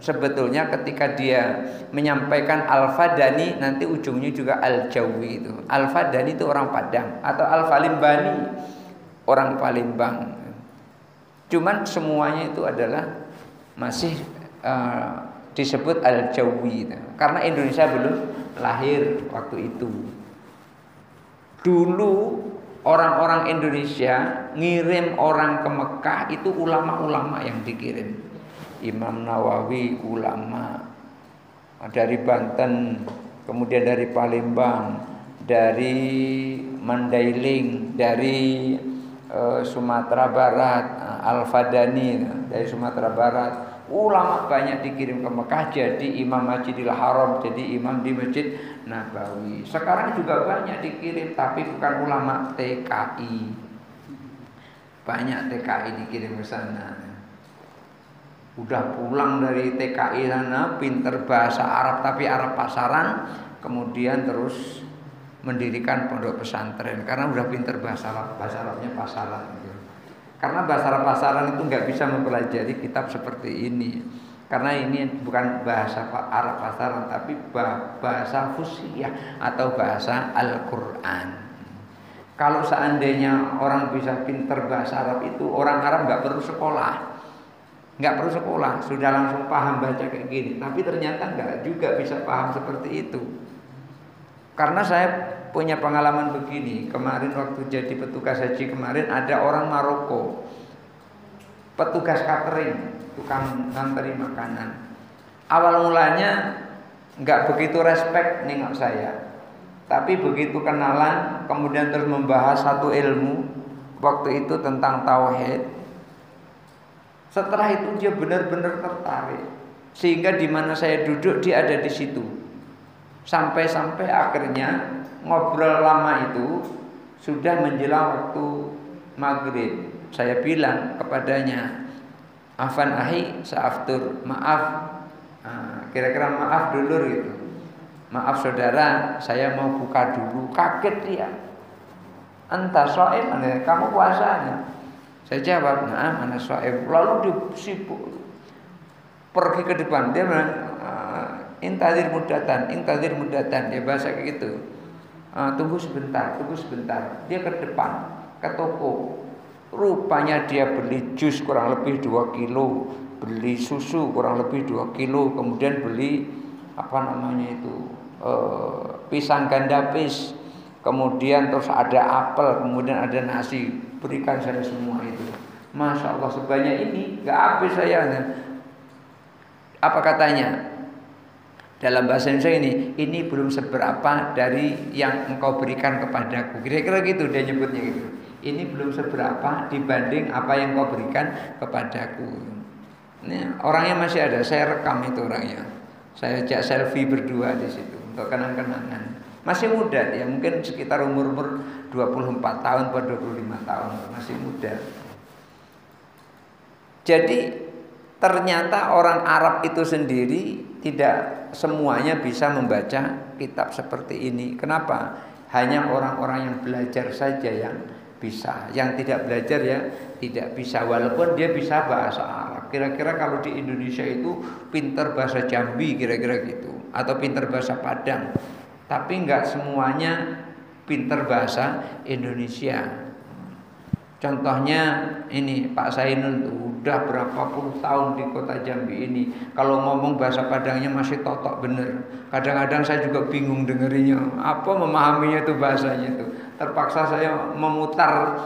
sebetulnya ketika dia menyampaikan Al-Fadani nanti ujungnya juga Al-Jawi itu. Al-Fadani itu orang Padang atau Al-Falimbani orang Palembang. Cuman semuanya itu adalah masih disebut Al-Jawi itu. Karena Indonesia belum lahir waktu itu. Dulu orang-orang Indonesia ngirim orang ke Mekah itu ulama-ulama yang dikirim. Imam Nawawi ulama dari Banten, kemudian dari Palembang, dari Mandailing, dari Sumatera Barat, Al-Fadani dari Sumatera Barat. Ulama banyak dikirim ke Mekah jadi imam Masjidil Haram, jadi imam di Masjid Nabawi. Sekarang juga banyak dikirim tapi bukan ulama, TKI. Banyak TKI dikirim ke sana. Udah pulang dari TKI sana, pinter bahasa Arab tapi Arab pasaran, kemudian terus mendirikan pondok pesantren karena udah pinter bahasa Arabnya pasaran gitu. Karena bahasa Arab pasaran itu nggak bisa mempelajari kitab seperti ini. Karena ini bukan bahasa Arab pasaran tapi bahasa fusiyyah atau bahasa Al-Qur'an. Kalau seandainya orang bisa pinter bahasa Arab itu, orang Arab nggak perlu sekolah. Nggak perlu sekolah, sudah langsung paham baca kayak gini. Tapi ternyata nggak juga bisa paham seperti itu. Karena saya punya pengalaman begini. Kemarin waktu jadi petugas haji kemarin ada orang Maroko, petugas catering, tukang nganteri makanan. Awal mulanya nggak begitu respect nengok saya, tapi begitu kenalan, kemudian terus membahas satu ilmu waktu itu tentang tauhid. Setelah itu dia benar-benar tertarik, sehingga di mana saya duduk dia ada di situ. Sampai-sampai akhirnya ngobrol lama itu sudah menjelang waktu maghrib. Saya bilang kepadanya, "Afan ahi, saaftur, maaf, kira-kira maaf dulu gitu. Maaf saudara, saya mau buka dulu." Kaget dia. "Anta shaim, kamu puasanya?" Saya jawab, "Nah, ana shaim." Lalu dia sibuk pergi ke depan. Dia bilang, "Intadir mudatan." Dia bahasa kayak gitu. Tunggu sebentar. Dia ke depan, ke toko. Rupanya dia beli jus kurang lebih 2 kilo, beli susu kurang lebih 2 kilo, kemudian beli pisang gandapis, kemudian terus ada apel, kemudian ada nasi. Berikan saya semua itu. Masya Allah, sebanyak ini gak habis saya. Apa katanya? Dalam bahasa Indonesia ini belum seberapa dari yang engkau berikan kepadaku. Kira-kira gitu dia nyebutnya gitu. Ini belum seberapa dibanding apa yang kau berikan kepadaku. Ini orangnya masih ada, saya rekam itu orangnya. Saya ajak selfie berdua di situ untuk kenang-kenangan. Masih muda dia, mungkin sekitar umur 24 tahun atau 25 tahun, masih muda. Jadi ternyata orang Arab itu sendiri tidak semuanya bisa membaca kitab seperti ini. Kenapa? Hanya orang-orang yang belajar saja yang bisa. Yang tidak belajar ya tidak bisa. Walaupun dia bisa bahasa Arab. Kira-kira kalau di Indonesia itu pintar bahasa Jambi kira-kira gitu. Atau pintar bahasa Padang. Tapi enggak semuanya pintar bahasa Indonesia. Contohnya ini Pak Sainun tuh udah berapa puluh tahun di kota Jambi ini. Kalau ngomong bahasa Padangnya masih totok bener. Kadang-kadang saya juga bingung dengerinnya. Apa memahaminya tuh bahasanya tuh. Terpaksa saya memutar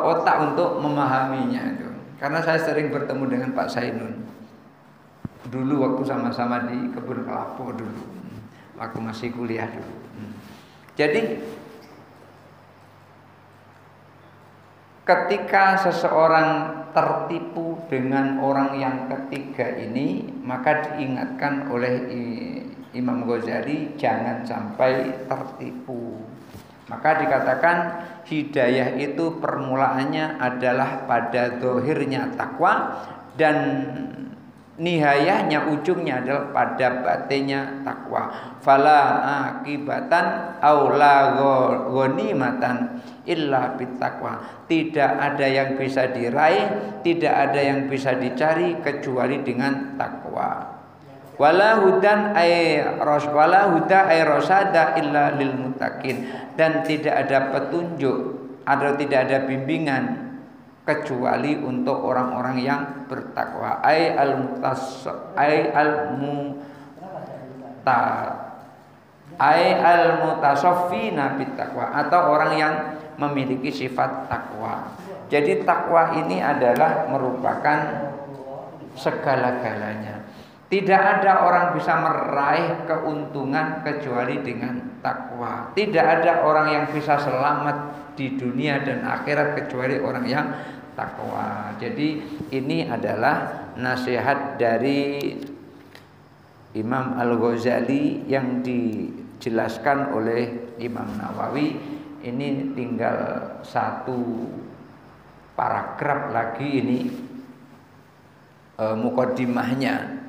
otak untuk memahaminya itu. Karena saya sering bertemu dengan Pak Sainun. Dulu waktu sama-sama di kebun kelapa dulu. Waktu masih kuliah dulu. Jadi ketika seseorang tertipu dengan orang yang ketiga ini, maka diingatkan oleh Imam Ghazali jangan sampai tertipu. Maka dikatakan hidayah itu permulaannya adalah pada zahirnya takwa dan nihayahnya ujungnya adalah pada batinnya takwa. Fala akibatan aula ghanimatan illa bittaqwa. Tidak ada yang bisa diraih, tidak ada yang bisa dicari kecuali dengan takwa. Wala hudan ay rasada illa lil muttaqin. Dan tidak ada petunjuk atau tidak ada bimbingan kecuali untuk orang-orang yang bertakwa. Al mutasaffina bittaqwa, atau orang yang memiliki sifat takwa. Jadi takwa ini adalah merupakan segala-galanya. Tidak ada orang bisa meraih keuntungan kecuali dengan takwa. Tidak ada orang yang bisa selamat di dunia dan akhirat kecuali orang yang takwa. Jadi ini adalah nasihat dari Imam Al-Ghazali yang dijelaskan oleh Imam Nawawi. Ini tinggal satu paragraf lagi ini muqaddimahnya.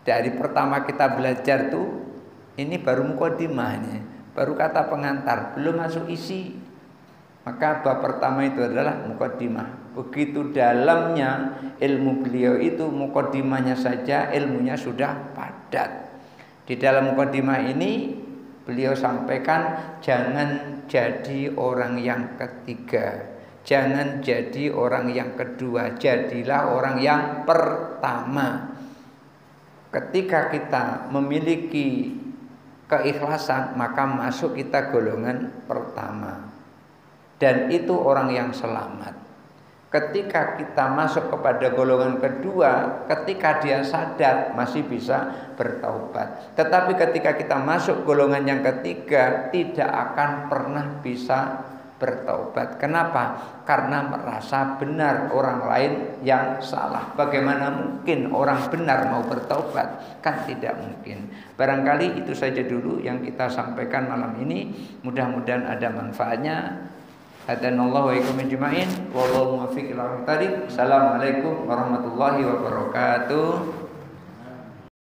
Dari pertama kita belajar tuh ini baru muqaddimahnya, baru kata pengantar, belum masuk isi. Maka bab pertama itu adalah muqaddimah. Begitu dalamnya ilmu beliau itu, muqaddimahnya saja ilmunya sudah padat. Di dalam muqaddimah ini beliau sampaikan jangan jadi orang yang ketiga, jangan jadi orang yang kedua, jadilah orang yang pertama. Ketika kita memiliki keikhlasan, maka masuk kita golongan pertama. Dan itu orang yang selamat. Ketika kita masuk kepada golongan kedua, ketika dia sadar masih bisa bertaubat. Tetapi ketika kita masuk golongan yang ketiga, tidak akan pernah bisa bertaubat. Kenapa? Karena merasa benar orang lain yang salah. Bagaimana mungkin orang benar mau bertaubat? Kan tidak mungkin. Barangkali itu saja dulu yang kita sampaikan malam ini. Mudah-mudahan ada manfaatnya. Hadanallahu wa iyyakum ajma'in. Wallahu muwaffiq ila aqwamit thoriq. Assalamualaikum warahmatullahi wabarakatuh.